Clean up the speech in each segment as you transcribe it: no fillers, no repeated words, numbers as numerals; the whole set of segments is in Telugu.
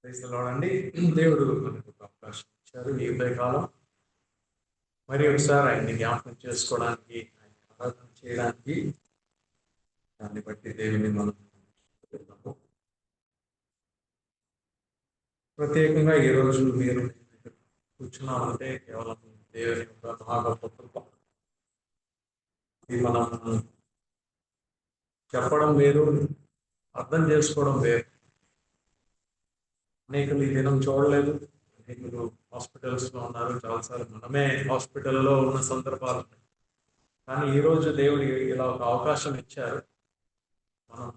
క్రైస్తవులండి, దేవుడు మనకు ఒక అవకాశం ఇచ్చారు ఈ ఉదయకాలం. మరి ఒకసారి ఆయన్ని జ్ఞాపకం చేసుకోవడానికి, ఆయన ఆరాధన చేయడానికి. దాన్ని బట్టి దేవుని మనం ప్రత్యేకంగా ఈ రోజు మీరు కూర్చున్నామంటే కేవలం దేవుని యొక్క మహా గొప్ప కృప. ఇది మనం చెప్పడం వేరు, అర్థం చేసుకోవడం వేరు. అనేకులు ఈ దినం చూడలేదు, అనేకులు హాస్పిటల్స్ లో ఉన్నారు. చాలాసార్లు మనమే హాస్పిటల్లో ఉన్న సందర్భాలు ఉన్నాయి. కానీ ఈరోజు దేవుడు ఇలా ఒక అవకాశం ఇచ్చారు. మనం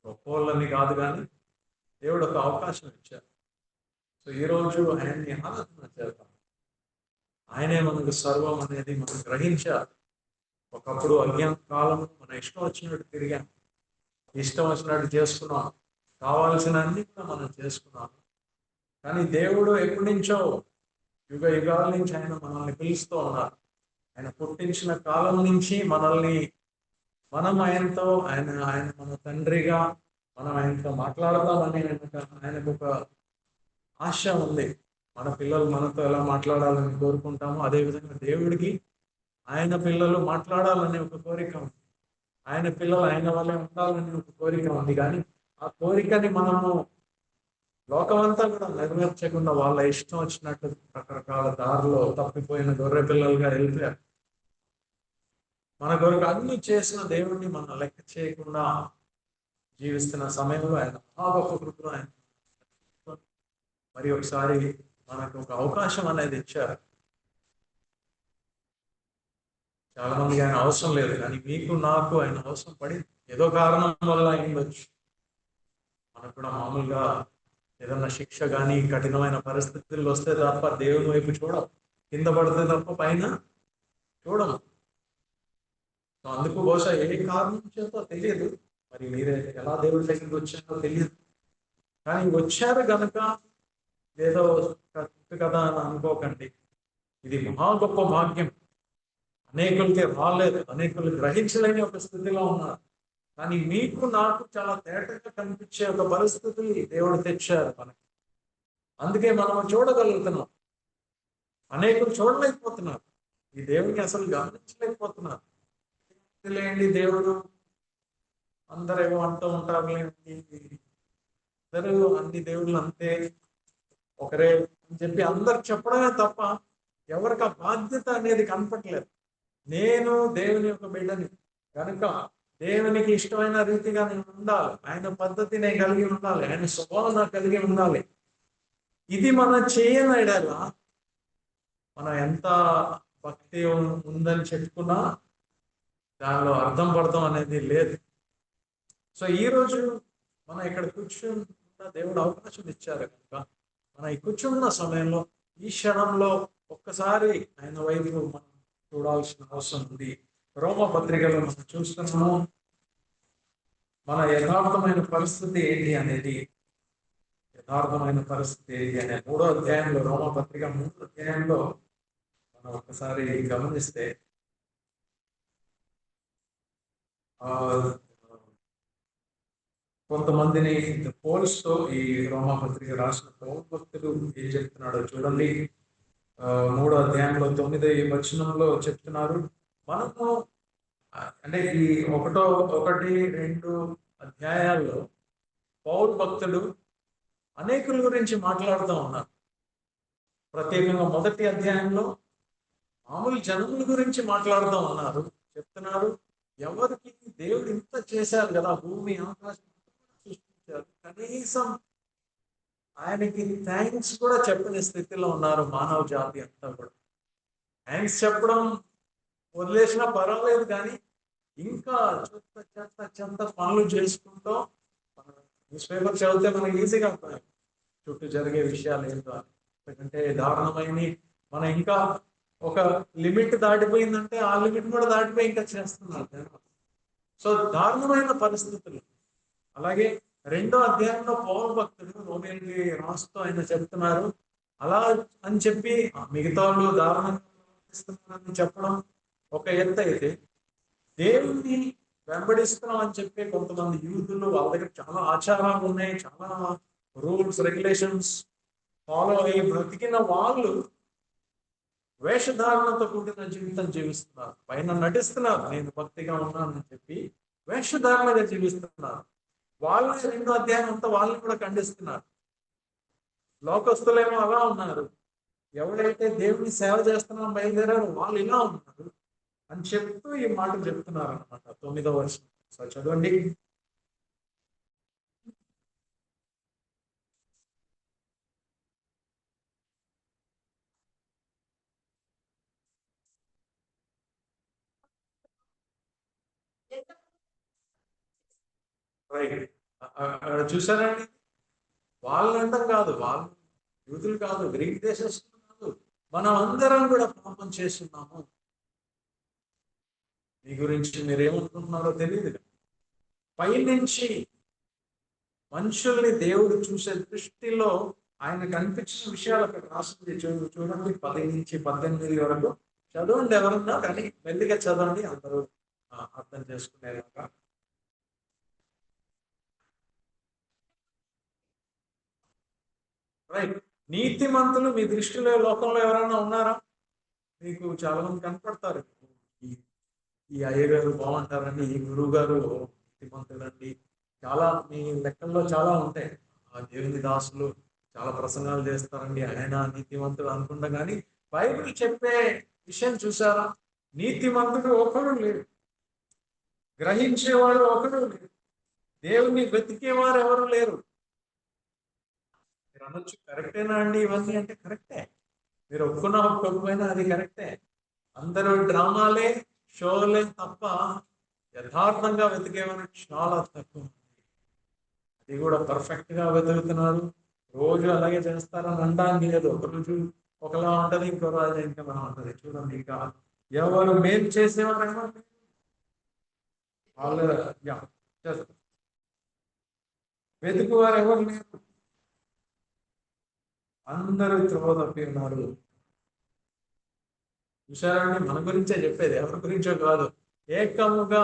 గొప్పవాళ్ళని కాదు, కానీ దేవుడు ఒక అవకాశం ఇచ్చారు. సో ఈరోజు ఆయన్ని ఆరాధన చేద్దాం. ఆయనే మనకు సర్వం అనేది మనం గ్రహించాలి. ఒకప్పుడు అజ్ఞాన కాలం మన ఇష్టం వచ్చినట్టు తిరిగాం, ఇష్టం వచ్చినట్టు చేసుకున్నాం, కావాల్సిన అన్ని కూడా మనం చేసుకున్నాం. కానీ దేవుడు ఎప్పటి నుంచో యుగ యుగాల నుంచి ఆయన మనల్ని పిలుస్తూ ఉన్నారు. ఆయన పుట్టించిన కాలం నుంచి మనం ఆయనతో ఆయన మన తండ్రిగా మనం ఆయనతో మాట్లాడదామని ఆయనకు ఒక ఆశ ఉంది. మన పిల్లలు మనతో ఎలా మాట్లాడాలని కోరుకుంటామో అదేవిధంగా దేవుడికి ఆయన పిల్లలు మాట్లాడాలని ఒక కోరిక ఉంది. ఆయన పిల్లలు ఆయన వల్లే ఉండాలని ఒక కోరిక ఉంది. కానీ ఆ కోరికని మనము లోకమంతా కూడా నెరవేర్చకుండా వాళ్ళ ఇష్టం వచ్చినట్టు రకరకాల దారిలో తప్పిపోయిన గొర్రె పిల్లలుగా వెళ్ళిపోయారు. మన కొరకు అన్ని చేసిన దేవుడిని మనం లెక్క చేయకుండా జీవిస్తున్న సమయంలో ఆయన మహాగొప్ప కృపలో ఆయన మరి ఒకసారి మనకు ఒక అవకాశం అనేది ఇచ్చారు. చాలా మందికి ఆయన అవసరం లేదు, కానీ మీకు నాకు ఆయన అవసరం పడి ఏదో కారణం వల్ల అయిండొచ్చు. మనకు కూడా మామూలుగా ఏదన్నా శిక్ష కానీ కఠినమైన పరిస్థితుల్లో వస్తే తప్ప దేవుని వైపు చూడం, కింద పడితే తప్ప పైన చూడము. అందుకు బహుశా ఏ కారణం చేతో తెలియదు, మరి మీరే ఎలా దేవుడి దగ్గరికి వచ్చారో తెలియదు. కానీ వచ్చారు గనక ఏదో కదా అని అనుకోకండి. ఇది మహా గొప్ప భాగ్యం. అనేకులకి రాలేదు, అనేకులు గ్రహించలేని ఒక స్థితిలో ఉన్నారు. కానీ మీకు నాకు చాలా తేటగా కనిపించే ఒక పరిస్థితి దేవుడు తెచ్చారు మనకి. అందుకే మనం చూడగలుగుతున్నాం. అనేకులు చూడలేకపోతున్నారు, ఈ దేవుడిని అసలు గమనించలేకపోతున్నారు. లేండి దేవుడు అందరూ ఏమో అంటూ ఉంటారు, అందరూ అన్ని దేవుళ్ళు అంతే ఒకరే అని చెప్పి అందరు చెప్పడమే తప్ప ఎవరికి ఆ బాధ్యత అనేది కనపట్లేదు. నేను దేవుని యొక్క బిడ్డని కనుక దేవునికి ఇష్టమైన రీతిగా నేను ఉండాలి, ఆయన పద్ధతి నేను కలిగి ఉండాలి, ఆయన స్వభావం నాకు కలిగి ఉండాలి. ఇది మనం చేయనడలా మనం ఎంత భక్తి ఉందని చెప్పుకున్నా దానిలో అర్థం పడతాం అనేది లేదు. సో ఈరోజు మనం ఇక్కడ కూర్చున్న దేవుడు అవకాశం ఇచ్చారు కనుక మనం ఈ కూర్చున్న సమయంలో ఈ క్షణంలో ఒక్కసారి ఆయన వైపు మనం చూడాల్సిన అవసరం ఉంది. రోమ పత్రికలో మనం చూస్తున్నాము మన యథార్థమైన పరిస్థితి ఏంటి అనేది. యథార్థమైన పరిస్థితి ఏంటి అనే 3వ అధ్యాయంలో, రోమ పత్రిక 3వ అధ్యాయంలో మనం ఒక్కసారి గమనిస్తే కొంతమందిని పోల్స్తో ఈ రోమా పత్రిక రాసిన పౌలు భక్తుడు ఏం చెప్తున్నాడో చూడండి. 3వ అధ్యాయంలో 9వ వచనంలో చెప్తున్నారు. మనము అంటే ఈ 1, 2 అధ్యాయాల్లో పౌలు భక్తుడు అనేకుల గురించి మాట్లాడుతూ ఉన్నారు. ప్రత్యేకంగా 1వ అధ్యాయంలో మామూలు జనముల గురించి మాట్లాడుతూ ఉన్నారు. చెప్తున్నారు, ఎవరికి దేవుడు ఇంత చేశారు కదా, భూమి ఆకాశం సృష్టించారు, కనీసం ఆయనకి థ్యాంక్స్ కూడా చెప్పని స్థితిలో ఉన్నారు మానవ జాతి అంతా కూడా. థ్యాంక్స్ చెప్పడం వదిలేసినా పర్వాలేదు, కానీ ఇంకా చెత్త పనులు చేసుకుంటూ న్యూస్ పేపర్ చదివితే మనకి ఈజీగా ఉంటాయి చుట్టూ జరిగే విషయాలు ఏంటో అని. ఎందుకంటే దారుణమైన మనం ఇంకా ఒక లిమిట్ దాటిపోయిందంటే ఆ లిమిట్ కూడా దాటిపోయి ఇంకా చేస్తున్నారు. సో దారుణమైన పరిస్థితులు. అలాగే 2వ అధ్యాయంలో పౌలు భక్తుడు రోమీయులకి రాస్తూ ఆయన చెప్తున్నారు, అలా అని చెప్పి మిగతా వాళ్ళు దారుణంగా చెప్పడం ఒక ఎత్తు అయితే, దేవుణ్ణి వెంబడిస్తున్నాం అని చెప్పి కొంతమంది యూదులు, వాళ్ళ దగ్గర చాలా ఆచారాలు ఉన్నాయి, చాలా రూల్స్ రెగ్యులేషన్స్ ఫాలో అయ్యి బ్రతికిన వాళ్ళు వేషధారణతో కూడిన జీవితం జీవిస్తున్నారు. పైన నటిస్తున్నారు నేను భక్తిగా ఉన్నానని చెప్పి, వేషధారణగా జీవిస్తున్నారు. వాళ్ళని 2వ అధ్యాయం అంతా వాళ్ళని కూడా ఖండిస్తున్నారు. లోకస్తులేమో అలా ఉన్నారు, ఎవరైతే దేవుని సేవ చేస్తున్నారో బయలుదేరారో వాళ్ళు ఇలా ఉన్నారు అని చెప్తూ ఈ మాట చెప్తున్నారు అనమాట. 9వ వచనం సో చదవండి. చూసారండి, వాళ్ళు అంటాం కాదు, వాళ్ళు యూతులు కాదు, గ్రీక్ దేశస్తులు కాదు, మనం అందరం కూడా పాపం చేస్తున్నాము. మీ గురించి మీరేమనుకుంటున్నారో తెలియదు. పైనుంచి మనుషుల్ని దేవుడు చూసే దృష్టిలో ఆయన కనిపించిన విషయాలు అక్కడ రాస్తుంది. చూడండి 10 నుంచి 18 వరకు చదవండి. ఎవరన్నా కానీ మెల్లిగా చదవండి, అందరూ అర్థం చేసుకునేలాగా. రైట్. నీతిమంతులు మీ దృష్టిలో లోకంలో ఎవరైనా ఉన్నారా? మీకు చాలా మంది కనపడతారు. ఈ అయ్యగారు బాగుంటారండి, ఈ గురువు గారు నీతిమంతులండి, చాలా మీ లెక్కల్లో చాలా ఉంటాయి. ఆ దేవుని దాసులు చాలా ప్రసంగాలు చేస్తారండి, ఆయన నీతిమంతుడు అనుకుంటా. కానీ బైబిల్ చెప్పే విషయం చూసారా? నీతిమంతుడు ఒకడు లేడు, గ్రహించేవాడు ఒకడు లేడు, దేవుణ్ణి వెతికేవారు ఎవరు లేరు. మీరు అనొచ్చు కరెక్టేనా అండి ఇవన్నీ అంటే, కరెక్టే. మీరు ఒప్పుకోకపోయినా అది కరెక్టే. అందరూ డ్రామాలే, షోలే తప్ప యథార్థంగా వెతికేమని చాలా తక్కువ. అది కూడా పర్ఫెక్ట్ గా వెతుకుతున్నారు, రోజు అలాగే చేస్తారని అనడానికి లేదు. ఒకరోజు ఒకలా ఉంటది, ఇంకో రోజు ఇంకలా ఉంటది. చూడండి, ఇంకా ఎవరు మేలు చేసేవారేమో వాళ్ళు చేస్తారు, వెతుకువారు ఎవరు లేరు, అందరూ త్రోవ తప్పి ఉన్నారు. చూసారండి, మన గురించే చెప్పేది, ఎవరి గురించో కాదు. ఏకముగా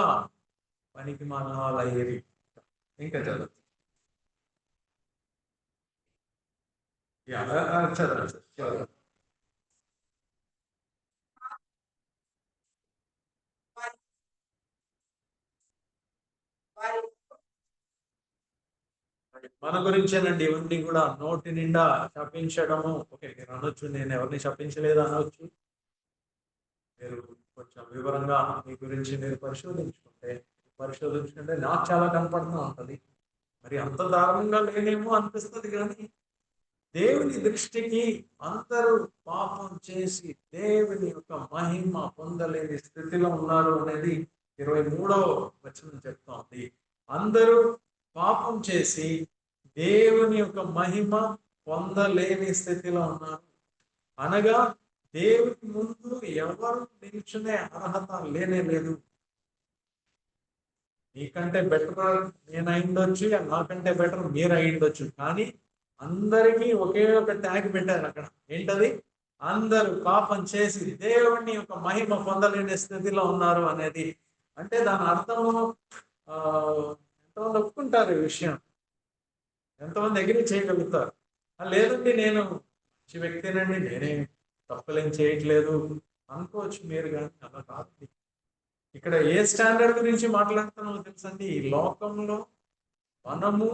పనికి మానవాళ్ళయ్యేది. ఇంకా చదువు. చదువు. మన గురించేనండి ఇవన్నీ కూడా. నోటి నిండా శపించడము. ఓకే, మీరు అనొచ్చు నేను ఎవరిని శపించలేదు అనొచ్చు. మీరు కొంచెం వివరంగా మీ గురించి మీరు పరిశోధించుకుంటే నాకు చాలా కనపడుతూ ఉంటుంది. మరి అంత దారుణంగా లేనేమో అనిపిస్తుంది. కానీ దేవుని దృష్టికి అందరూ పాపం చేసి దేవుని యొక్క మహిమ పొందలేని స్థితిలో ఉన్నారు అనేది 23వ వచనం చెప్తోంది. అందరూ పాపం చేసి దేవుని యొక్క మహిమ పొందలేని స్థితిలో ఉన్నారు. అనగా దేవుని ముందు ఎవరు నిల్చునే అర్హత లేనే లేదు. నీకంటే బెటర్ నేను అయిండొచ్చు, నాకంటే బెటర్ మీరు అయిండొచ్చు, కానీ అందరికీ ఒకే ఒక ట్యాగ్ పెట్టారు అక్కడ. ఏంటది? అందరూ పాపం చేసి దేవుని యొక్క మహిమ పొందలేని స్థితిలో ఉన్నారు అనేది. అంటే దాని అర్థము ఎంతమంది ఒప్పుకుంటారు ఈ విషయం? ఎంతమంది అగ్రీ చేయగలుగుతారు? లేదండి నేను మంచి వ్యక్తినండి, నేనే తప్పులేం చేయట్లేదు అనుకోవచ్చు మీరు, కానీ అలా కాదు. ఇక్కడ ఏ స్టాండర్డ్ గురించి మాట్లాడుతున్నామో తెలుసండి? ఈ లోకంలో మనము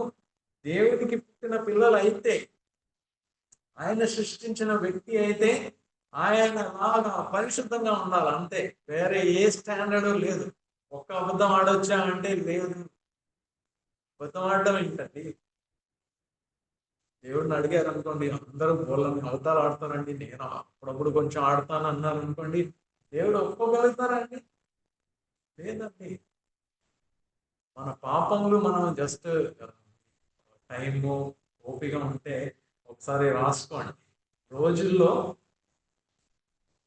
దేవుడికి పుట్టిన పిల్లలు అయితే, ఆయన సృష్టించిన వ్యక్తి అయితే ఆయన లాగా పరిశుద్ధంగా ఉండాలి, అంతే. వేరే ఏ స్టాండర్డ్ లేదు. ఒక్క అబద్ధం ఆడొచ్చా అంటే లేదు. అబద్ధం ఆడడం ఏంటండి? దేవుడిని అడిగారు అనుకోండి, అందరూ బోళ్ళని అవతాలు ఆడతారండి, నేను అప్పుడప్పుడు కొంచెం ఆడతాను అన్నారు అనుకోండి, దేవుడు ఒప్పుకోగలుగుతారండి? లేదండి. మన పాపములు మనం జస్ట్ టైము ఓపిక ఉంటే ఒకసారి రాసుకోండి. రోజుల్లో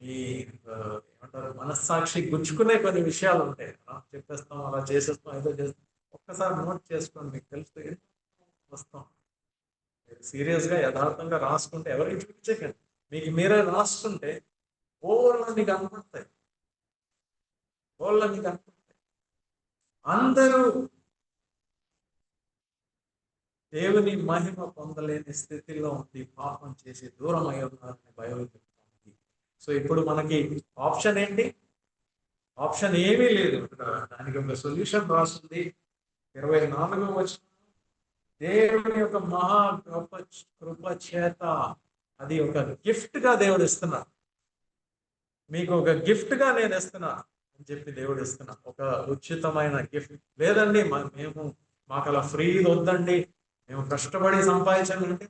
ఈ ఏమంటారు, మనస్సాక్షి గుచ్చుకునే కొన్ని విషయాలు ఉంటాయి. చెప్పేస్తాం, అలా చేసేస్తాం, ఏదో చేస్తాం. ఒక్కసారి నోట్ చేసుకోండి, మీకు తెలుస్తుంది వస్తాం. సీరియస్ గా యథార్థంగా రాసుకుంటే ఎవరికి చూపించకండి, మీకు మీరే రాసుకుంటే ఓళ్ళని కనపడతాయి, ఓళ్ళని కనపడతాయి. అందరూ దేవుని మహిమ పొందలేని స్థితిలో ఉంది, పాపం చేసి దూరం అయి ఉన్నారని బైబిల్ చెప్తుంది. సో ఇప్పుడు మనకి ఆప్షన్ ఏంటి? ఆప్షన్ ఏమీ లేదు. దానికి ఒక సొల్యూషన్ రాస్తుంది 24వ వచనం. దేవుని యొక్క మహా కృప చేత అది ఒక గిఫ్ట్ గా దేవుడు ఇస్తున్నాడు. మీకు ఒక గిఫ్ట్ గా నేను ఇస్తున్నా అని చెప్పి దేవుడు ఇస్తున్నా, ఒక ఉచితమైన గిఫ్ట్. లేదండి మాకు అలా ఫ్రీ వద్దండి, మేము కష్టపడి సంపాదించాలంటే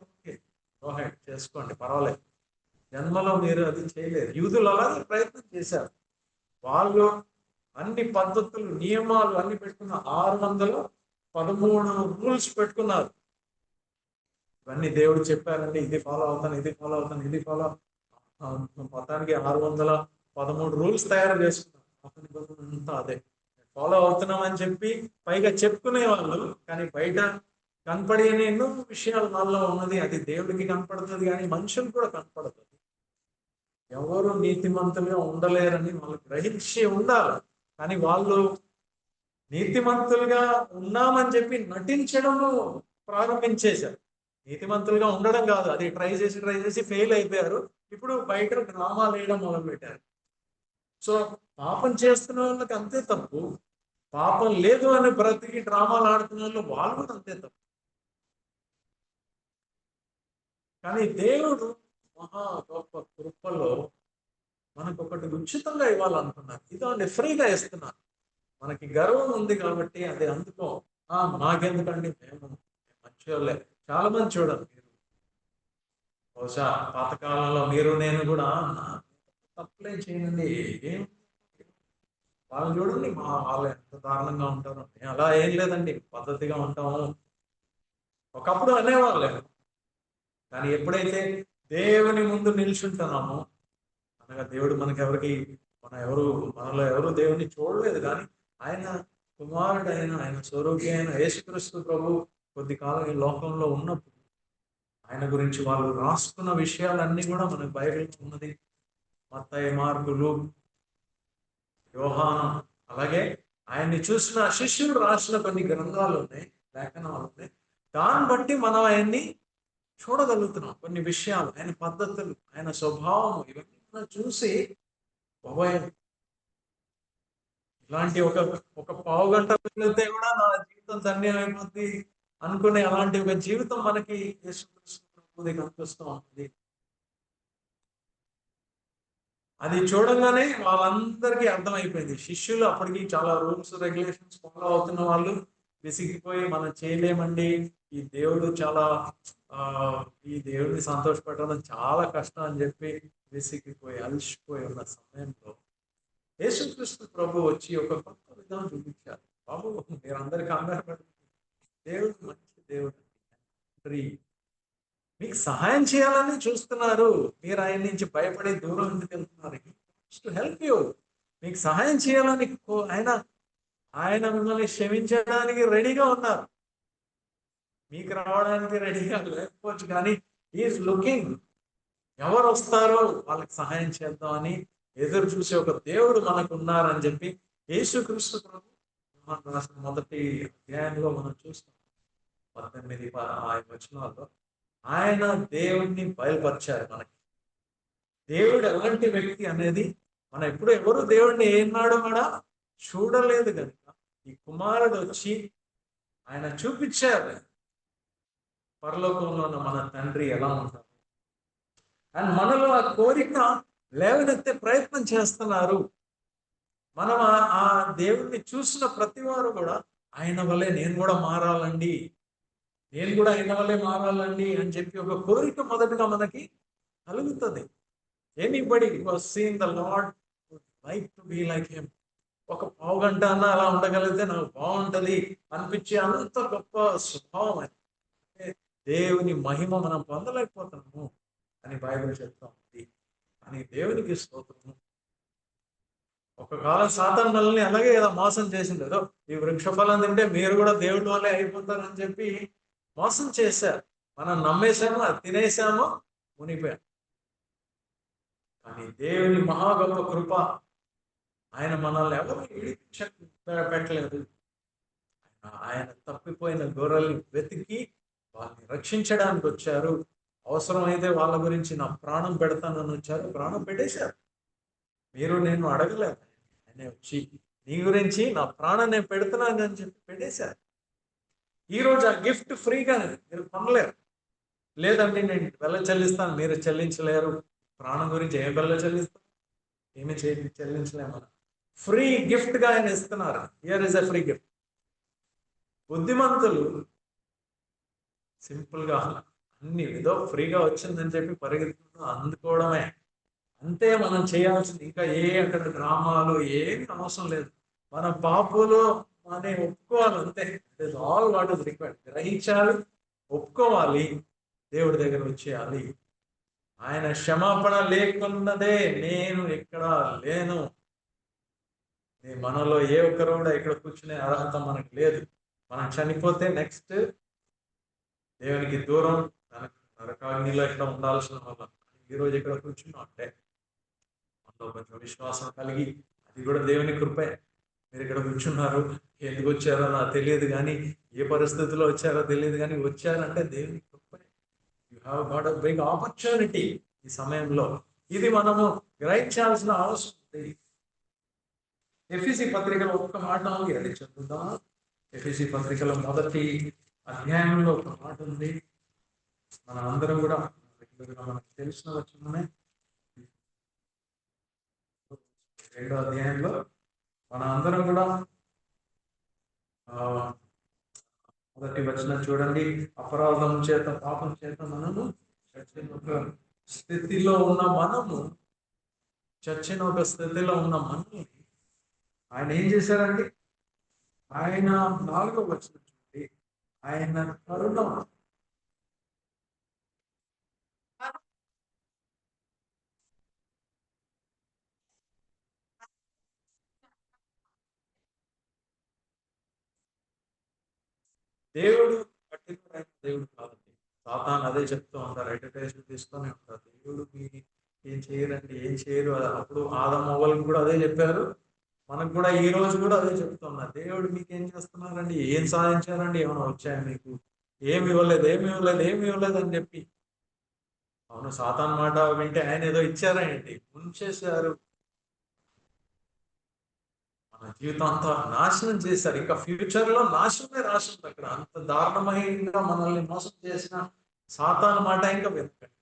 ఓకే, చేసుకోండి, పర్వాలేదు. జన్మలో మీరు అది చేయలేరు. యూదులు అలాగే ప్రయత్నం చేశారు. వాళ్ళు అన్ని పద్ధతులు, నియమాలు అన్ని పెట్టుకున్న 613 రూల్స్ పెట్టుకున్నారు. ఇవన్నీ దేవుడు చెప్పారండి, ఇది ఫాలో అవుతాను, ఇది ఫాలో అవుతాను, ఇది ఫాలో. మొత్తానికి 613 రూల్స్ తయారు చేసుకున్నారు. అంతా అదే ఫాలో అవుతున్నాం అని చెప్పి పైగా చెప్పుకునే వాళ్ళు, కానీ బయట కనపడే ఎన్నో విషయాలు వాళ్ళలో ఉన్నది. అది దేవుడికి కనపడుతుంది కానీ మనుషులు కూడా కనపడుతుంది. ఎవరు నీతిమంతులుగా ఉండలేరని వాళ్ళు గ్రహించి ఉండాలి. కానీ వాళ్ళు నీతిమంతులుగా ఉన్నామని చెప్పి నటించడము ప్రారంభించేశారు. నీతిమంతులుగా ఉండడం కాదు, అది ట్రై చేసి ఫెయిల్ అయిపోయారు. ఇప్పుడు బయట డ్రామాలు వేయడం మొదలు పెట్టారు. సో పాపం చేస్తున్న వాళ్ళకి అంతే తప్పు, పాపం లేదు అని బ్రతికి డ్రామాలు ఆడుతున్న వాళ్ళు కూడా అంతే తప్పు. కానీ దేవుడు మహా గొప్ప కృపలో మనకు ఒకటి ఉచితంగా ఇవ్వాలనుకున్నారు. ఇదండి ఫ్రీగా ఇస్తున్నారు. మనకి గర్వం ఉంది కాబట్టి అది అందుకో, మాకెందుకండి, మేము మంచి వాళ్ళే. చాలా మంది చూడండి, మీరు బహుశా పాతకాలంలో మీరు నేను కూడా తప్పులేం చేయనండి, ఏం వాళ్ళు చూడండి వాళ్ళు ఎంత దారుణంగా ఉంటారు, అలా ఏం లేదండి, పద్ధతిగా ఉంటాము ఒకప్పుడు అనేవాళ్ళే. కానీ ఎప్పుడైతే దేవుని ముందు నిల్చుంటున్నామో, అనగా దేవుడు మనలో ఎవరు దేవుని చూడలేదు, కానీ ఆయన కుమారుడు ఆయన స్వరూపి అయిన యేసుక్రీస్తు ప్రభు కొద్ది కాలం ఈ లోకంలో ఉన్నప్పుడు ఆయన గురించి వాళ్ళు రాసుకున్న విషయాలన్నీ కూడా మనకు బైబిల్ ఉన్నది. మత్తయి, మార్కు, లూకా, యోహాను, అలాగే ఆయన్ని చూసిన శిష్యులు రాసిన కొన్ని గ్రంథాలు ఉన్నాయి, లేఖనాలు ఉన్నాయి. దాన్ని బట్టి మనం ఆయన్ని చూడగలుగుతున్నాం. కొన్ని విషయాలు, ఆయన పద్ధతులు, ఆయన స్వభావం, ఇవన్నీ మనం చూసి ఇలాంటి ఒక పావు గంట వెళ్తే కూడా నా జీవితం ధన్యం అయిపోద్ది అనుకునే అలాంటి ఒక జీవితం మనకి యేసుక్రీస్తు కనిపిస్తూ ఉంటుంది. అది చూడంగానే వాళ్ళందరికీ అర్థమైపోయింది. శిష్యులు అప్పటికి చాలా రూల్స్ రెగ్యులేషన్స్ ఫాలో అవుతున్న వాళ్ళు విసిగిపోయి, మనం చేయలేమండి, ఈ దేవుడు చాలా ఈ దేవుడిని సంతోషపెట్టడం చాలా కష్టం అని చెప్పి విసిగిపోయి అలసిపోయి ఉన్న సమయంలో యేసుక్రీస్తు ప్రభు వచ్చి ఒక కొత్త విధానం చూపించారు. బాబు, మీరందరికీ అందరూ దేవుడు మంచి దేవుడు, మీకు సహాయం చేయాలని చూస్తున్నారు, మీరు ఆయన నుంచి భయపడి దూరం ఎందుకు వెళ్తున్నారు? టు హెల్ప్ యూ, మీకు సహాయం చేయాలని ఆయన మిమ్మల్ని క్షమించడానికి రెడీగా ఉన్నారు. మీకు రావడానికి రెడీగా లేకపోవచ్చు, కానీ ఈజ్ లుకింగ్, ఎవరు వస్తారో వాళ్ళకి సహాయం చేద్దామని ఎదురు చూసే ఒక దేవుడు మనకు ఉన్నారని చెప్పి యేసుక్రీస్తు ప్రభు రాసిన మొదటి అధ్యాయంలో మనం చూస్తాం. 18 వచనాల్లో ఆయన దేవుణ్ణి బయలుపరిచారు మనకి. దేవుడు ఎలాంటి వ్యక్తి అనేది మనం ఎవరు దేవుడిని ఏనాడు కూడా చూడలేదు కనుక ఈ కుమారుడు వచ్చి ఆయన చూపించారు పరలోకంలో ఉన్న మన తండ్రి ఎలా ఉంటారు. అండ్ మనలో ఆ కోరిక లేవనెత్తే ప్రయత్నం చేస్తున్నారు. మనం ఆ దేవుడిని చూసిన ప్రతి వారు కూడా ఆయన వల్లే నేను కూడా మారాలండి, నేను కూడా ఆయన వల్లే మారాలండి అని చెప్పి ఒక కోరిక మొదటగా మనకి కలుగుతుంది. Anybody who has seen the lord would like to be like him. ఒక పావు గంట అన్న అలా ఉండగలిగితే నాకు బాగుంటది అనిపించే అంత గొప్ప స్వభావం అని. దేవుని మహిమ మనం పొందలేకపోతున్నాము అని బైబిల్ చెప్తా ఉంది. అని దేవునికి స్తోత్రము. ఒక కాలం సాతాను మనల్ని అలాగే ఏదో మోసం చేసింది, ఏదో ఈ వృక్షఫలం తింటే మీరు కూడా దేవుడి వల్లే అయిపోతారని చెప్పి మోసం చేశారు. మనం నమ్మేశాము, అది తినేసాము, మునిగిపోయాం. కానీ దేవుని మహా గొప్ప కృప, ఆయన మనల్ని ఎవరు పెట్టలేదు. ఆయన తప్పిపోయిన గొర్రెల్ని వెతికి వాళ్ళని రక్షించడానికి వచ్చారు. అవసరమైతే వాళ్ళ గురించి నా ప్రాణం పెడతానని వచ్చారు, ప్రాణం పెట్టేశారు. మీరు నేను అడగలేదు, ఆయన వచ్చి నీ గురించి నా ప్రాణం నేను పెడుతున్నానని చెప్పి పెట్టేశారు. ఈరోజు ఆ గిఫ్ట్ ఫ్రీగా మీరు కొనలేరు. లేదండి నేను వెల్ల చెల్లిస్తాను, మీరు చెల్లించలేరు. ప్రాణం గురించి ఏం వెల్ల చెల్లిస్తాం? ఏమి చెల్లించలేము. ఫ్రీ గిఫ్ట్ గా ఆయన ఇస్తున్నారు. Here is a free gift. బుద్ధిమంతులు సింపుల్ గా అన్ని ఏదో ఫ్రీగా వచ్చిందని చెప్పి పరిగెత్తుకుంటూ అందుకోవడమే, అంతే మనం చేయాల్సింది. ఇంకా అక్కడ డ్రామాలు ఏమి అవసరం లేదు. మన పాపులు అని ఒప్పుకోవాలి, అంతే. It is all what is required. గ్రహించాలి, ఒప్పుకోవాలి, దేవుడి దగ్గర వచ్చేయాలి. ఆయన క్షమాపణ లేకున్నదే నేను ఇక్కడ లేను. మనలో ఏ ఒక్కరు కూడా ఇక్కడ కూర్చునే అర్హత మనకు లేదు. మనం చనిపోతే నెక్స్ట్ దేవునికి దూరం, నరకాగ్నిలో ఇక్కడ ఉండాల్సిన వాళ్ళం. ఈరోజు ఇక్కడ కూర్చున్నాం అంటే మనలో కొంచెం విశ్వాసం కలిగి, అది కూడా దేవుని కృపే. మీరు ఇక్కడ కూర్చున్నారు, ఎందుకు వచ్చారో నాకు తెలియదు కానీ, ఏ పరిస్థితిలో వచ్చారో తెలియదు కానీ వచ్చారంటే దేవుని కృపే. You have got a big opportunity ఈ సమయంలో. ఇది మనము గ్రహించాల్సిన అవసరం ఉంది. ఎఫెసీ పత్రికలో ఒక్క మాట ఉంది, అది చదువుదాం. ఎఫెసీ పత్రికలో మొదటి అధ్యాయంలో ఒక మాట ఉంది. మన అందరం కూడా మనకు తెలిసిన వచనమే. 2వ అధ్యాయంలో మన అందరం కూడా మొదటి వచనం చూడండి. అపరాధం చేత పాపం చేత మనము చచ్చిన ఒక స్థితిలో ఉన్న మనము ఆయన ఏం చేశారండి? ఆయన 4వ వచనం చూడండి. ఆయన కరుణ దేవుడు పర్టికులర్ దేవుడు కాదండి. సాతాను అదే చెప్తూ ఉంటారు, అడ్వర్టైజ్మెంట్ తీసుకొని ఉంటారు. దేవుడు మీ ఏం చేయరండి, ఏం చేయరు. అప్పుడు ఆదం అవ్వలకు కూడా అదే చెప్పారు, మనకు కూడా ఈ రోజు కూడా అదే చెప్తున్నారు. దేవుడు మీకు ఏం చేస్తున్నారండి, ఏం సాధించారండి, ఏమైనా వచ్చాయా మీకు? ఏమి ఇవ్వలేదు, ఏమి ఇవ్వలేదు, ఏమి ఇవ్వలేదు అని చెప్పి. అవును, సాతాన్ మాట వింటే ఆయన ఏదో ఇచ్చారండి, ముంచేశారు. మన జీవితం అంతా నాశనం చేశారు. ఇంకా ఫ్యూచర్ లో నాశనమే రాసింది అక్కడ. అంత దారుణమైన మనల్ని మోసం చేసిన సాతాను మాట ఇంకా వెతకండి,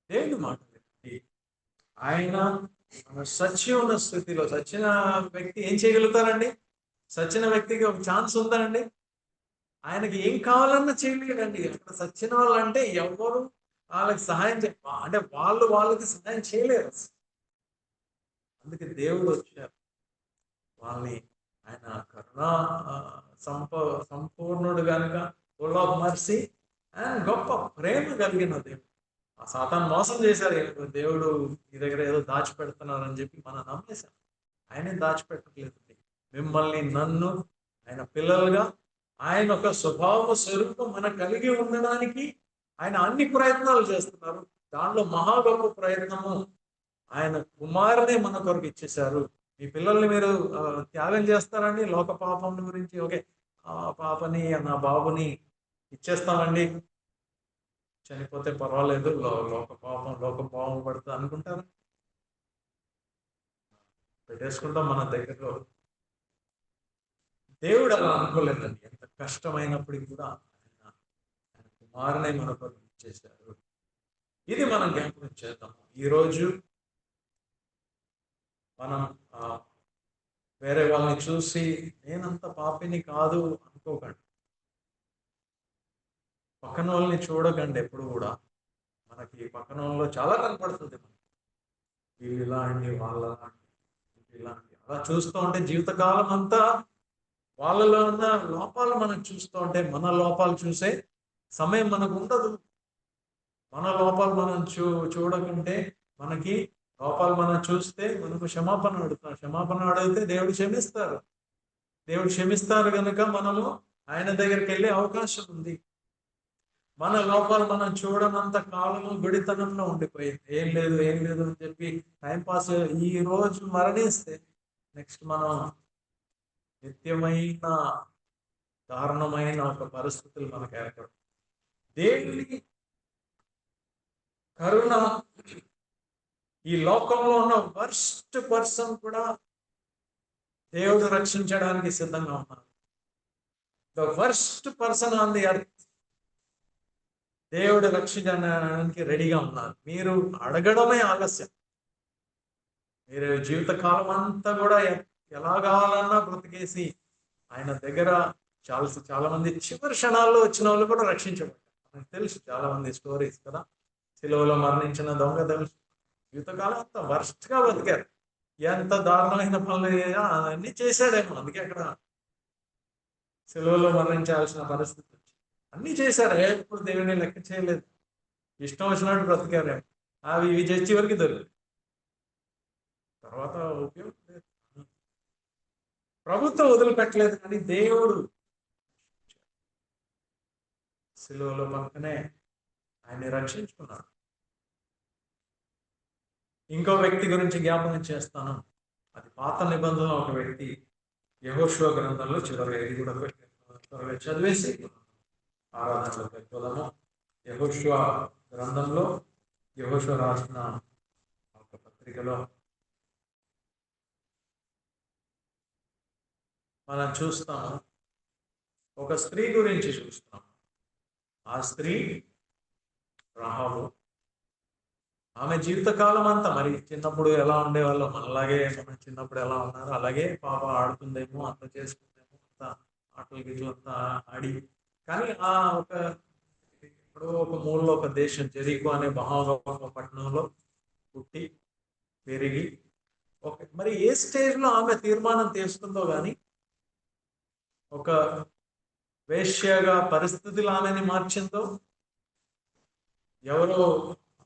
దేవుని మాట వెతకండి. ఆయన సచ్చి ఉన్న స్థితిలో, సచిన వ్యక్తి ఏం చేయగలుగుతారండి? సచిన వ్యక్తికి ఒక ఛాన్స్ ఉందండి. ఆయనకి ఏం కావాలన్నా చేయలేడండి. అక్కడ సచిన వాళ్ళు అంటే ఎవరు వాళ్ళకి సహాయం అంటే వాళ్ళకి సహాయం చేయలేరు. అందుకే దేవుడు వచ్చారు, వాళ్ళని ఆయన కరుణా సంపూర్ణుడు కనుక, ఫుల్ ఆఫ్ మర్సీ అండ్ గొప్ప ప్రేమ కలిగిన దేవుడు. ఆ సాతాను మోసం చేశారు, దేవుడు మీ దగ్గర ఏదో దాచిపెడుతున్నారని చెప్పి మనం నమ్మేశాం. ఆయనే దాచిపెట్టలేదు. మిమ్మల్ని నన్ను ఆయన పిల్లలుగా, ఆయన ఒక స్వభావ స్వరూపం మన కలిగి ఉండడానికి ఆయన అన్ని ప్రయత్నాలు చేస్తున్నారు. దానిలో మహా గొప్ప ప్రయత్నము ఆయన కుమారునే మన కొరకు ఇచ్చేశారు. మీ పిల్లల్ని మీరు త్యాగం చేస్తారండి లోక పాపం గురించి? ఓకే, ఆ పాపని నా బాబుని ఇచ్చేస్తామండి, చనిపోతే పర్వాలేదు, లోక పాపం పడుతుంది అనుకుంటారు. పెట్టేసుకుంటాం మన దగ్గరలో. దేవుడు అలా అనుకోలేదండి. ఎంత కష్టమైనప్పటికీ కూడా ఆయన కుమారునే మన కొరకు ఇచ్చేశారు. ఇది మనం జ్ఞాపకం చేద్దాం. ఈరోజు మనం వేరే వాళ్ళని చూసి నేనంత పాపిని కాదు అనుకోకండి. పక్కన వాళ్ళని చూడకండి ఎప్పుడు కూడా. మనకి పక్కన వాళ్ళలో చాలా కనపడుతుంది, వీళ్ళు ఇలాంటి వాళ్ళ ఇలాంటి, అలా చూస్తూ ఉంటే జీవితకాలం అంతా వాళ్ళలో ఉన్న లోపాలు మనం చూస్తూ ఉంటే మన లోపాలు చూసే సమయం మనకు ఉండదు. మన లోపాలు మనం చూడకుంటే, మనకి లోపాలు మనం చూస్తే మనకు క్షమాపణ అడిగితే దేవుడు క్షమిస్తారు. దేవుడు క్షమిస్తారు కనుక మనము ఆయన దగ్గరికి వెళ్ళే అవకాశం ఉంది. మన లోపాలు మనం చూడనంత కాలము గుడితనంలో ఉండిపోయింది. ఏం లేదు అని చెప్పి టైంపాస్. ఈ రోజు మరణిస్తే నెక్స్ట్ మనం నిత్యమైన దారుణమైన ఒక పరిస్థితులు మనకు ఏర్పడతాయి. దేవుని కరుణ ఈ లోకంలో ఉన్న వర్స్ట్ పర్సన్ కూడా దేవుడు రక్షించడానికి సిద్ధంగా ఉన్నారు. The worst person on the earth దేవుడు రక్షించడానికి రెడీగా ఉన్నారు. మీరు అడగడమే ఆలస్యం. మీరు జీవితకాలం అంతా కూడా ఎలా కావాలన్నా బ్రతికేసి ఆయన దగ్గర చాలా మంది చివరి క్షణాల్లో వచ్చిన వాళ్ళు కూడా రక్షించబడ్డారు. మనకు తెలుసు చాలా మంది స్టోరీస్ కదా. సిలువలో మరణించిన దొంగ తెలుసు. జీవితకాలం అంతా వర్స్ట్ గా బతికారు. ఎంత దారుణమైన పనులు అన్ని చేశాడేమో, అందుకే అక్కడ సిలువలో మరణించాల్సిన పరిస్థితి వచ్చింది. అన్ని చేశారు, ఎప్పుడు దేవుని లెక్క చేయలేదు. ఇష్టం వచ్చినట్టు బ్రతికారేమో. అవి ఇవి చేసి వరకు దొరికి తర్వాత ఉపయోగం లేదు. ప్రభుత్వం వదిలిపెట్టలేదు, కానీ దేవుడు సిలువలో పక్కనే ఆయన్ని రక్షించుకున్నాడు. ఇంకో వ్యక్తి గురించి జ్ఞాపకం చేస్తాను. అది పాత నిబంధన ఒక వ్యక్తి. యెహోషువ గ్రంథంలో చివరి ఇది కూడా త్వరగా చదివేసి ఆరాధనలో పెట్టుకోదాము. యెహోషువ గ్రంథంలో యెహోషువ రాసిన ఒక పత్రికలో మనం చూస్తాము, ఒక స్త్రీ గురించి చూస్తాం. ఆ స్త్రీ రాహాబు. ఆమె జీవితకాలం అంతా, మరి చిన్నప్పుడు ఎలా ఉండేవాళ్ళం మనలాగే, మన చిన్నప్పుడు ఎలా ఉన్నారో అలాగే పాప ఆడుతుందేమో, అంత చేసుకుందేమో, అంత ఆటలు గిట్లు అంతా ఆడి, కానీ ఆ ఒక ఇప్పుడు ఒక మూలలో ఒక దేశం జెరికో అనే మహాగొప్ప పట్టణంలో పుట్టి పెరిగి మరి ఏ స్టేజ్ లో ఆమె తీర్మానం తీసుకుందో కానీ ఒక వేశ్యగా పరిస్థితులు ఆమెని మార్చిందో, ఎవరో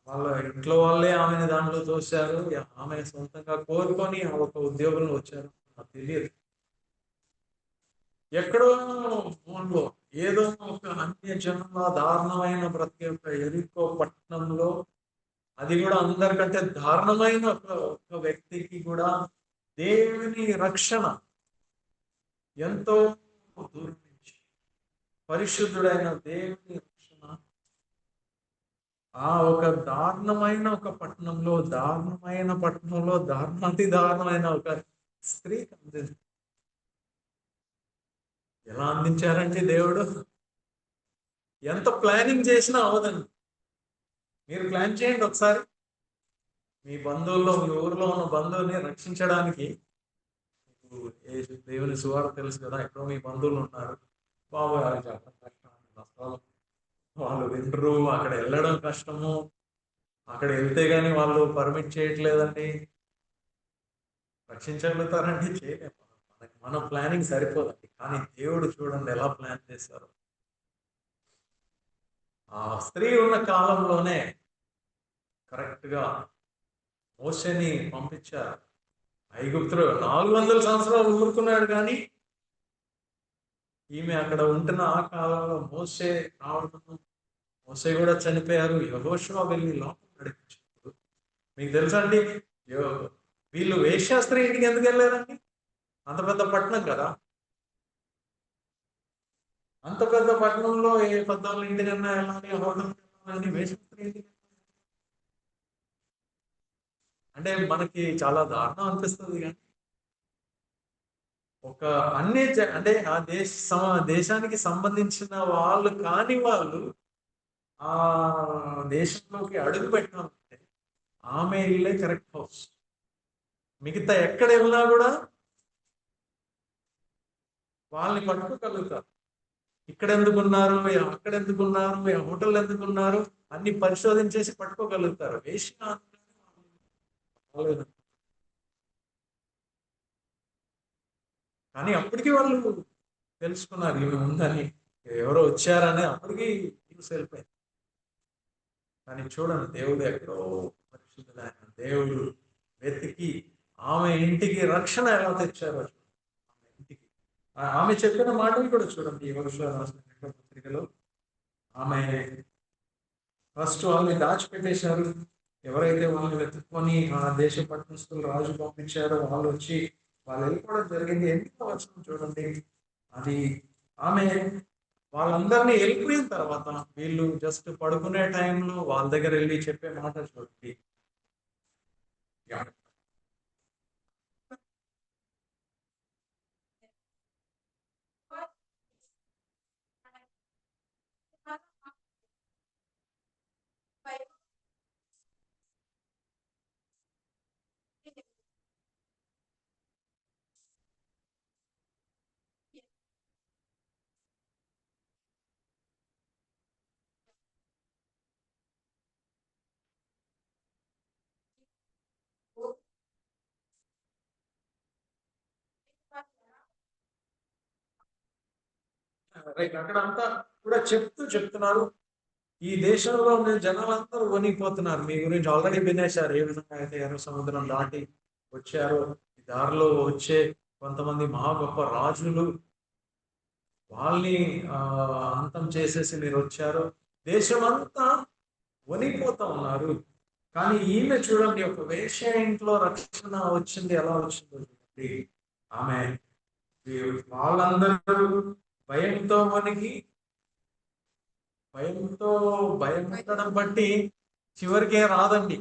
వాళ్ళ ఇంట్లో వాళ్ళే ఆమెను దాంట్లో తోశారు, ఆమె సొంతంగా కోరుకొని ఆ ఒక ఉద్యోగంలో వచ్చారు, నాకు తెలియదు. ఎక్కడో ఫోన్లో ఏదో ఒక అన్య జన్మ దారుణమైన ప్రతి ఒక్క ఎరికో పట్టణంలో, అది కూడా అందరికంటే దారుణమైన ఒక వ్యక్తికి కూడా దేవుని రక్షణ ఎంతో దూరం నుంచి, పరిశుద్ధుడైన దేవుని రక్షణ ఆ ఒక దారుణమైన ఒక పట్టణంలో దారుణాతి దారుణమైన ఒక స్త్రీకి అందింది. ఎలా అందించారంటే దేవుడు ఎంత ప్లానింగ్ చేసినా అవదండి. మీరు ప్లాన్ చేయండి ఒకసారి. మీ బంధువుల్లో, మీ ఊర్లో ఉన్న బంధువుని రక్షించడానికి, దేవుని సువార్త తెలుసు కదా, ఎక్కడో మీ బంధువులు ఉన్నారు, బాబు చెప్పడం కష్టం, నష్టాలు, వాళ్ళు వినరు, అక్కడ వెళ్ళడం కష్టము, అక్కడ వెళ్తే గానీ వాళ్ళు పర్మిట్ చేయట్లేదండి, రక్షించగలుగుతారండి? చేయలేము. మన ప్లానింగ్ సరిపోదండి. కానీ దేవుడు చూడండి ఎలా ప్లాన్ చేశారు. ఆ స్త్రీ ఉన్న కాలంలోనే కరెక్ట్ గా మోషేని పంపించారు. ఐగుప్తులో 400 సంవత్సరాలు ఊరుకున్నాడు, కానీ ఈమె అక్కడ ఉంటున్న ఆ కాలంలో మోషే రావడం, మోషే కూడా చనిపోయారు. యెహోషువ వెళ్ళి లోపల నడిపించారు. మీకు తెలుసా అండి, వీళ్ళు వేశ్యాస్త్రీ ఇంటికి ఎందుకు వెళ్ళారండి? అంత పెద్ద పట్టణం కదా, అంత పెద్ద పట్టణంలో ఏ పెద్దవాళ్ళ ఇంటికన్నా వెళ్ళాలి, హోటల్ వెళ్ళాలని వేశ్యాస్త్రీ ఇంటికి అంటే మనకి చాలా దారుణం అనిపిస్తుంది. కానీ ఒక అంటే ఆ దేశానికి సంబంధించిన వాళ్ళు కాని వాళ్ళు ఆ దేశంలోకి అడుగు పెట్టాలంటే ఆమె ఇల్లే కరెక్ట్ హౌస్. మిగతా ఎక్కడ వెళ్ళినా కూడా వాళ్ళని పట్టుకోగలుగుతారు. ఇక్కడ ఎందుకున్నారు, అక్కడ ఎందుకున్నారు, హోటల్ ఎందుకున్నారు అన్ని పరిశోధించేసి పట్టుకోగలుగుతారు. వేసిన కానీ అప్పటికి వాళ్ళు తెలుసుకున్నారు ఈమె ఉందని, ఎవరో వచ్చారని అప్పటికి న్యూస్ వెళ్ళిపోయింది. కానీ చూడండి, దేవుడు ఎక్కడో పరిశుద్ధులైన దేవుడు వెతికి ఆమె ఇంటికి రక్షణ ఎలా తెచ్చారో ఆమె ఇంటికి. ఆమె చెప్పిన మాటలు కూడా చూడండి, యెహోషువ రాసిన పత్రికలో. ఆమె ఫస్ట్ వాళ్ళని దాచిపెట్టేశారు. ఎవరైతే వాళ్ళు వెతుక్కొని ఆ దేశ పట్టణస్తులు రాజు పంపించారో వాళ్ళు వచ్చి వాళ్ళు వెళ్ళిపోవడం జరిగింది. ఎందుకు వచ్చిన చూడండి, అది ఆమె వాళ్ళందరినీ వెళ్ళిపోయిన తర్వాత వీళ్ళు జస్ట్ పడుకునే టైంలో వాళ్ళ దగ్గర వెళ్ళి చెప్పే మాట చూడండి. రైట్, అక్కడ అంతా కూడా చెప్తున్నారు. ఈ దేశంలో ఉన్న జనాలందరూ వణికిపోతున్నారు. మీ గురించి ఆల్రెడీ వినేశారు, ఏ విధంగా అయితే ఎర్ర సముద్రం దాటి వచ్చారో. ఈ దారిలో వచ్చే కొంతమంది మహా గొప్ప రాజులు, వాళ్ళని అంతం చేసేసి మీరు వచ్చారు. దేశమంతా వణికిపోతా ఉన్నారు. కానీ ఈమె చూడండి, ఒక వేశ్య ఇంట్లో రక్షణ వచ్చింది. ఎలా వచ్చిందో చూడండి. ఆమె వాళ్ళందరూ భయంతో వణికి, భయం ఉండడం బట్టి చివరికే రాదండి.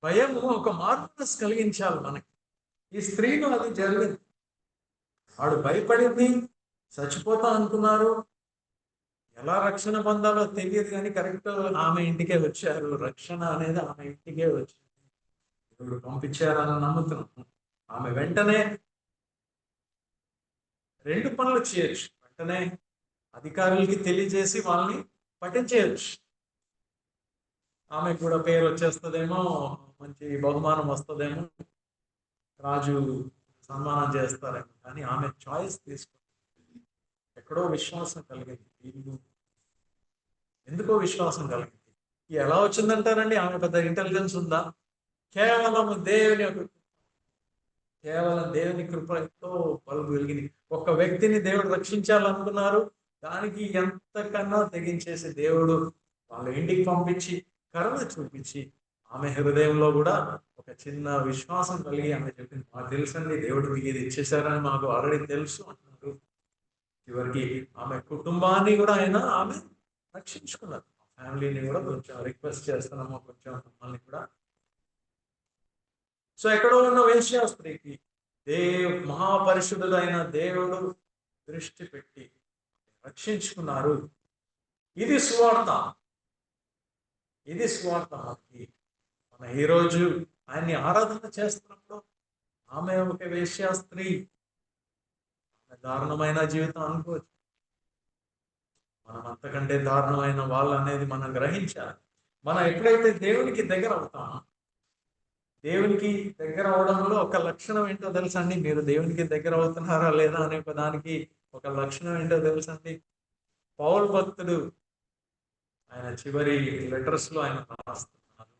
భయం ఒక మార్పునస్ కలిగించాలి మనకి. ఈ స్త్రీలో అది జరిగింది. ఆడు భయపడింది, చచ్చిపోతా అనుకున్నారు. ఎలా రక్షణ పొందాలో తెలియదు, కానీ కరెక్ట్ ఆమె ఇంటికే వచ్చారు. రక్షణ అనేది ఆమె ఇంటికే వచ్చింది. ఇప్పుడు పంపించారని నమ్ముతున్నాం. ఆమె వెంటనే రెండు పనులు చేయొచ్చు. వెంటనే అధికారులకి తెలియజేసి వాళ్ళని పట్టించేయచ్చు. ఆమెకు కూడా పేరు వచ్చేస్తుందేమో, మంచి బహుమానం వస్తుందేమో, రాజు సన్మానం చేస్తారేమో. కానీ ఆమె చాయిస్ తీసుకుంది. ఎక్కడో విశ్వాసం కలిగింది. ఎందుకో విశ్వాసం కలిగింది. ఎలా వచ్చిందంటారండి? ఆమె పెద్ద ఇంటెలిజెన్స్ ఉందా? కేవలం దేవుని కృపతో పలుకు వెలిగింది. ఒక వ్యక్తిని దేవుడు రక్షించాలనుకున్నారు. దానికి ఎంతకన్నా తెగించేసి దేవుడు వాళ్ళ ఇంటికి పంపించి కరుణ చూపించి, ఆమె హృదయంలో కూడా ఒక చిన్న విశ్వాసం కలిగి ఆమె చెప్పింది, మాకు తెలుసండి, దేవుడు మీకు ఇది ఇచ్చేసారని మాకు ఆల్రెడీ తెలుసు అంటున్నారు. చివరికి ఆమె కుటుంబాన్ని కూడా ఆమె రక్షించుకున్నారు. ఫ్యామిలీని కూడా కొంచెం రిక్వెస్ట్ చేస్తున్నాము, కొంచెం మమ్మల్ని కూడా. సో ఎక్కడో ఉన్న వేశ్యా స్త్రీకి మహాపరిశుద్ధుడైన దేవుడు దృష్టి పెట్టి రక్షించుకున్నారు. ఇది సువార్త. మనకి. మన ఈరోజు ఆయన్ని ఆరాధన చేస్తున్నప్పుడు ఆమె ఒక వేశ్యా స్త్రీ, దారుణమైన జీవితం అనుకోవచ్చు. మనం అంతకంటే దారుణమైన వాళ్ళు అనేది మనం గ్రహించాలి. మనం ఎప్పుడైతే దేవునికి దగ్గర అవుతామో, దేవునికి దగ్గర అవడంలో ఒక లక్షణం ఏంటో తెలుసండి? మీరు దేవునికి దగ్గర అవుతున్నారా లేదా అనే దానికి ఒక లక్షణం ఏంటో తెలుసండి? పౌలు భక్తుడు ఆయన చివరి లెటర్స్ లో ఆయన రాస్తున్నారు,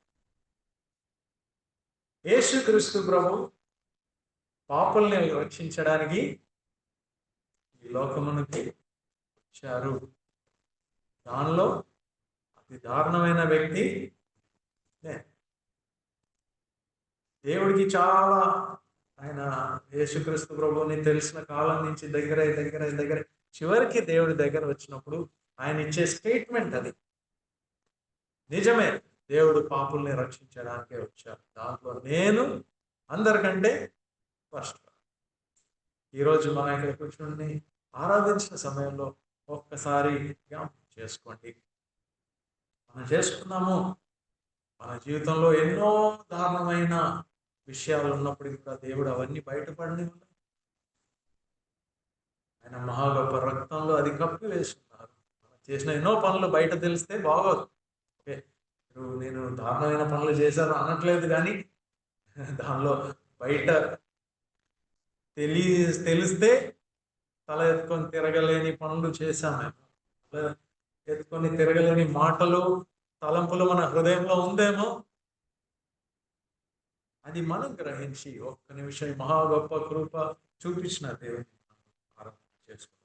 యేసుక్రీస్తు ప్రభు పాపుల్ని రక్షించడానికి ఈ లోకమునికి వచ్చారు. దానిలో అతి దారుణమైన వ్యక్తి దేవుడికి చాలా, ఆయన యేసుక్రీస్తు ప్రభువుని తెలిసిన కాలం నుంచి దగ్గర చివరికి దేవుడి దగ్గర వచ్చినప్పుడు ఆయన ఇచ్చే స్టేట్మెంట్ అది. నిజమే, దేవుడు పాపుల్ని రక్షించడానికే వచ్చారు. దాంట్లో నేను అందరికంటే ఫస్ట్. ఈరోజు మన ఇక్కడ కూర్చుని ఆరాధించిన సమయంలో ఒక్కసారి జ్ఞాపకం చేసుకోండి. మనం చేసుకున్నాము. మన జీవితంలో ఎన్నో దారుణమైన విషయాలు ఉన్నప్పటికీ కూడా దేవుడు అవన్నీ బయటపడి ఆయన మహా గొప్ప రక్తంలో అది కప్పి వేస్తున్నారు. చేసిన ఎన్నో పనులు బయట తెలిస్తే బాగోదు. ఓకే, నేను దారుణమైన పనులు చేశాను అనట్లేదు, కానీ దానిలో బయట తెలిస్తే తల ఎత్తుకొని తిరగలేని పనులు చేశాము. తల ఎత్తుకొని తిరగలేని మాటలు, తలంపులు మన హృదయంలో ఉందేమో. అది మనం గ్రహించి ఒక్క నిమిషం మహా గొప్ప కృప చూపించిన దేవుని ఆరాధన చేసుకోండి.